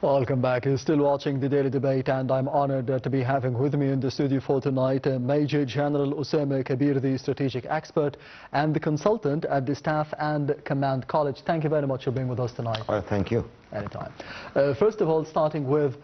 Welcome back. You're still watching the Daily Debate, and I'm honored to be having with me in the studio for tonight Major General Osama Kbeer, the strategic expert and the consultant at the Staff and Command College. Thank you very much for being with us tonight. Thank you. Anytime. First of all, starting with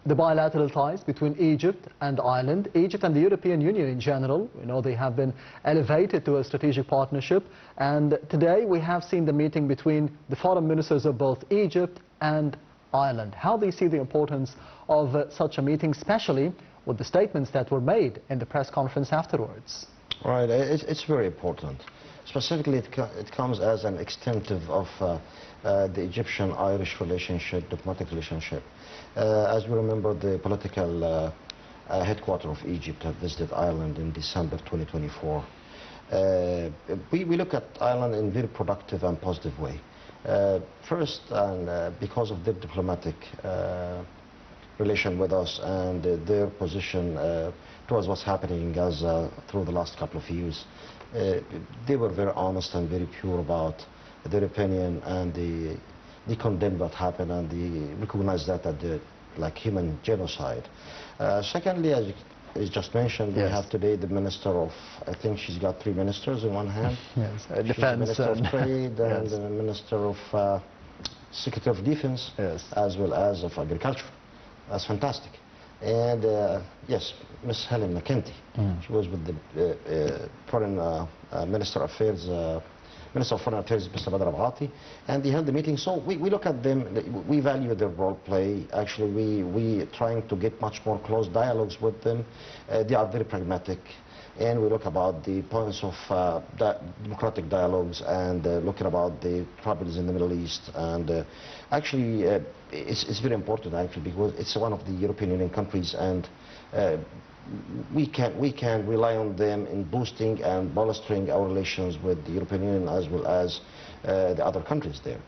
the bilateral ties between Egypt and Ireland. Egypt and the European Union in general, they have been elevated to a strategic partnership. And today we have seen the meeting between the foreign ministers of both Egypt and Ireland. How do you see the importance of such a meeting, especially with the statements that were made in the press conference afterwards? Right, it's very important. Specifically, it comes as an extensive of the Egyptian-Irish relationship, diplomatic relationship. As we remember, the political headquarters of Egypt have visited Ireland in December 2024. We look at Ireland in a very productive and positive way. First, because of their diplomatic relation with us and their position towards what's happening in Gaza through the last couple of years, they were very honest and very pure about their opinion, and they condemned what happened, and they recognized that as like human genocide. Secondly, as you just mentioned, yes, we have today the Minister of, I think she's got 3 ministers in one hand. Yes, She's Defense. Minister of Trade and yes, the Minister of Secretary of Defense, yes, as well as of Agriculture. That's fantastic. And yes, Ms. Helen McEntee, she was with the Foreign Minister of Affairs, Minister of Foreign Affairs, Mr. Badr Abghati, and they held the meeting. So we look at them, we value their role play. Actually, we trying to get much more close dialogues with them. They are very pragmatic, and we look about the points of democratic dialogues and looking about the troubles in the Middle East. And actually, it's very important actually, because it's one of the European Union countries, and we can rely on them in boosting and bolstering our relations with the European Union as well as the other countries there.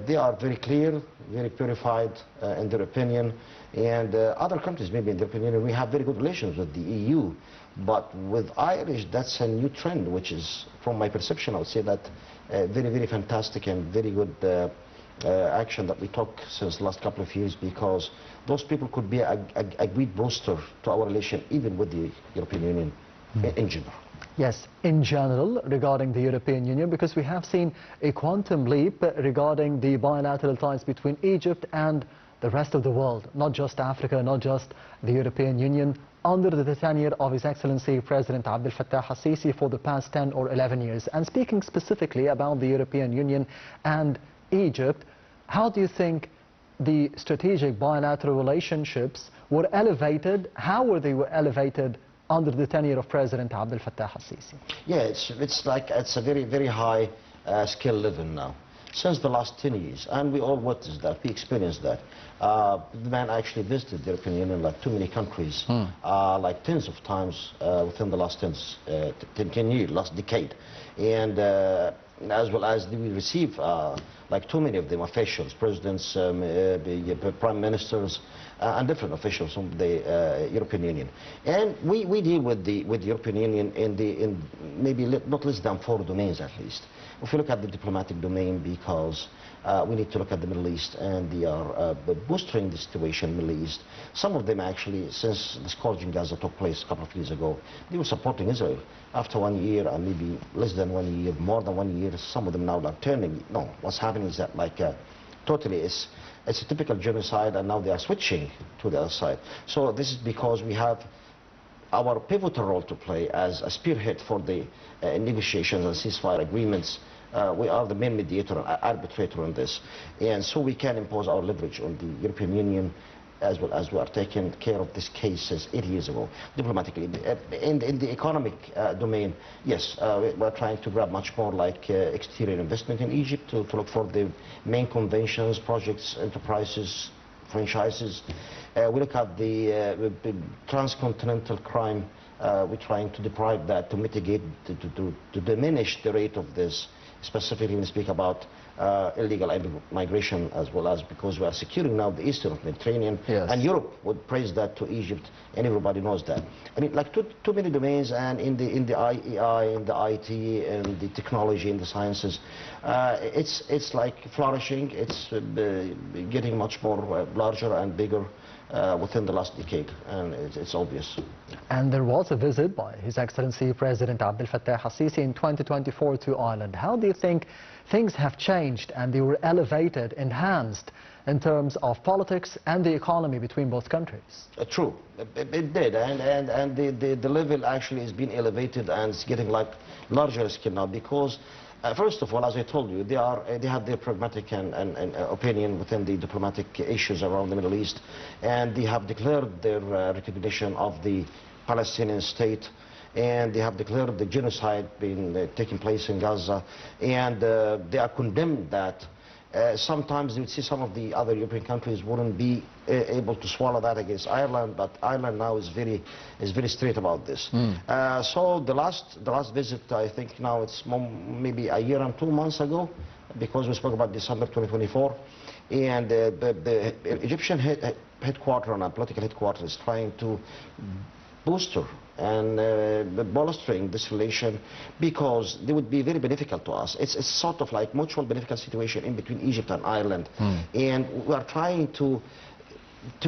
They are very clear, very purified in their opinion, and other countries maybe in the European Union, we have very good relations with the EU, but with Irish, that's a new trend, which is, from my perception, I would say that very, very fantastic and very good action that we took since the last couple of years, because those people could be a great booster to our relation, even with the European Union in general. Yes, in general, regarding the European Union, because we have seen a quantum leap regarding the bilateral ties between Egypt and the rest of the world, not just Africa, not just the European Union, under the tenure of His Excellency President Abdel Fattah al-Sisi for the past 10 or 11 years. And speaking specifically about the European Union and Egypt, how do you think the strategic bilateral relationships were elevated? How were they elevated under the tenure of President Abdel Fattah al-Sisi? Yeah, it's a very, very high skill level now. Since the last 10 years, and we all witnessed that, we experienced that. The man actually visited the European Union like too many countries, like tens of times within the last 10 years, last decade. And as well as we receive like too many of them, officials, presidents, prime ministers, and different officials from the European Union. And we deal with the European Union in maybe not less than 4 domains at least. If you look at the diplomatic domain, because we need to look at the Middle East, and they are boosting the situation in the Middle East. Some of them actually, since the scourge in Gaza took place a couple of years ago, they were supporting Israel. After 1 year, and maybe less than 1 year, more than 1 year, some of them now are turning. No, what's happening is that like totally it's a typical genocide, and now they are switching to the other side. So this is because we have our pivotal role to play as a spearhead for the negotiations and ceasefire agreements. We are the main mediator and arbitrator on this, and so we can impose our leverage on the European Union, as well as we are taking care of this case since 8 years ago, diplomatically. In the economic domain, yes, we're trying to grab much more like exterior investment in Egypt to look for the main conventions, projects, enterprises, franchises. We look at the transcontinental crime. We're trying to deprive that, to mitigate, to diminish the rate of this, specifically when we speak about illegal migration, as well as because we are securing now the eastern Mediterranean. Yes. And Europe would praise that to Egypt, and everybody knows that. I mean, like too many domains, and in the IEI, in the IT, in the technology, in the sciences, it's like flourishing. It's getting much more larger and bigger within the last decade, and it's obvious. And there was a visit by His Excellency President Abdel Fattah al-Sisi in 2024 to Ireland. How do you think things have changed and they were elevated, enhanced in terms of politics and the economy between both countries? True, it did, and the level actually has been elevated, and it's getting like larger scale now because first of all, as I told you, they have their pragmatic and opinion within the diplomatic issues around the Middle East, and they have declared their recognition of the Palestinian state, and they have declared the genocide being taking place in Gaza, and they are condemned that. Sometimes you would see some of the other European countries wouldn't be able to swallow that against Ireland, but Ireland now is very straight about this. So the last visit, I think now it's maybe a year and 2 months ago, because we spoke about December 2024, and the Egyptian headquarters and political headquarters is trying to booster and bolstering this relation because they would be very beneficial to us. It's sort of like mutual beneficial situation in between Egypt and Ireland, and we are trying to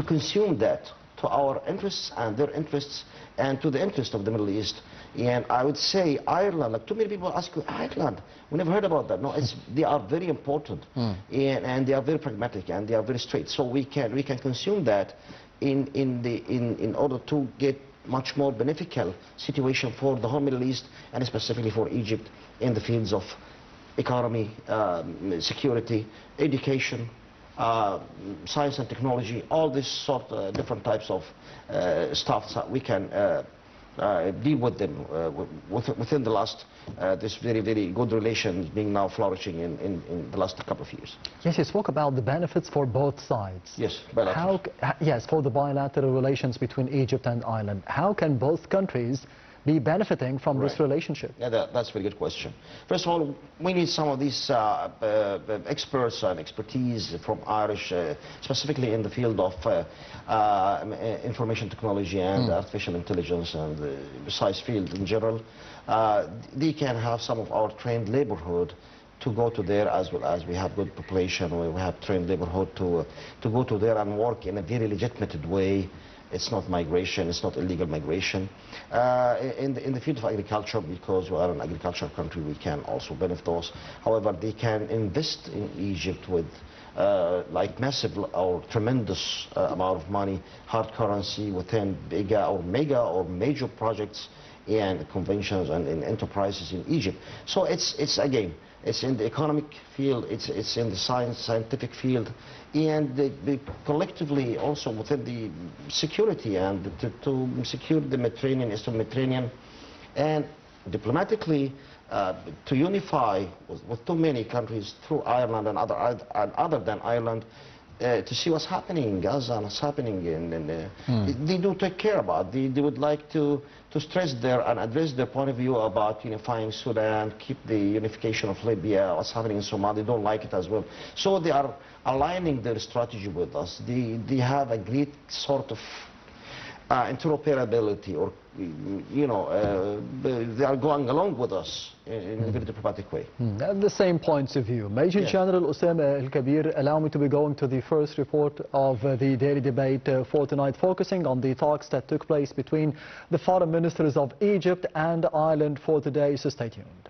consume that to our interests and their interests and to the interest of the Middle East. And I would say Ireland, like too many people ask you, Ireland, we never heard about that. No, they are very important, and they are very pragmatic, and they are very straight. So we can consume that in order to get much more beneficial situation for the whole Middle East, and specifically for Egypt in the fields of economy, security, education, science and technology, all this sort of different types of stuff that we can deal with them within the last this very good relations being now flourishing in the last couple of years. Yes, you spoke about the benefits for both sides. Yes, bilateral. Yes, for the bilateral relations between Egypt and Ireland. How can both countries be benefiting from this relationship? Yeah, that's a very good question. First of all, we need some of these experts and expertise from Irish, specifically in the field of information technology and artificial intelligence, and besides field in general. They can have some of our trained laborhood to go to there, as well as we have good population, we have trained laborhood to go to there and work in a very legitimate way. It's not migration, it's not illegal migration. In the field of agriculture, because we are an agricultural country, we can also benefit those. However, they can invest in Egypt with like massive or tremendous amount of money, hard currency within bigger or mega or major projects and conventions and in enterprises in Egypt. So it's again, it's in the economic field, it's in the scientific field, and they collectively also within the security and to secure the Mediterranean, Eastern Mediterranean, and diplomatically to unify with too many countries through Ireland and other than Ireland, to see what's happening in Gaza and what's happening they do take care about. They would like to stress their and address their point of view about unifying Sudan, keep the unification of Libya, what's happening in Somalia. They don't like it as well. So they are aligning their strategy with us. They have a great sort of interoperability, or they are going along with us in a very diplomatic way. And the same points of view. Major General Osama Kbeer, allow me to be going to the first report of the daily debate for tonight, focusing on the talks that took place between the foreign ministers of Egypt and Ireland for today, so stay tuned.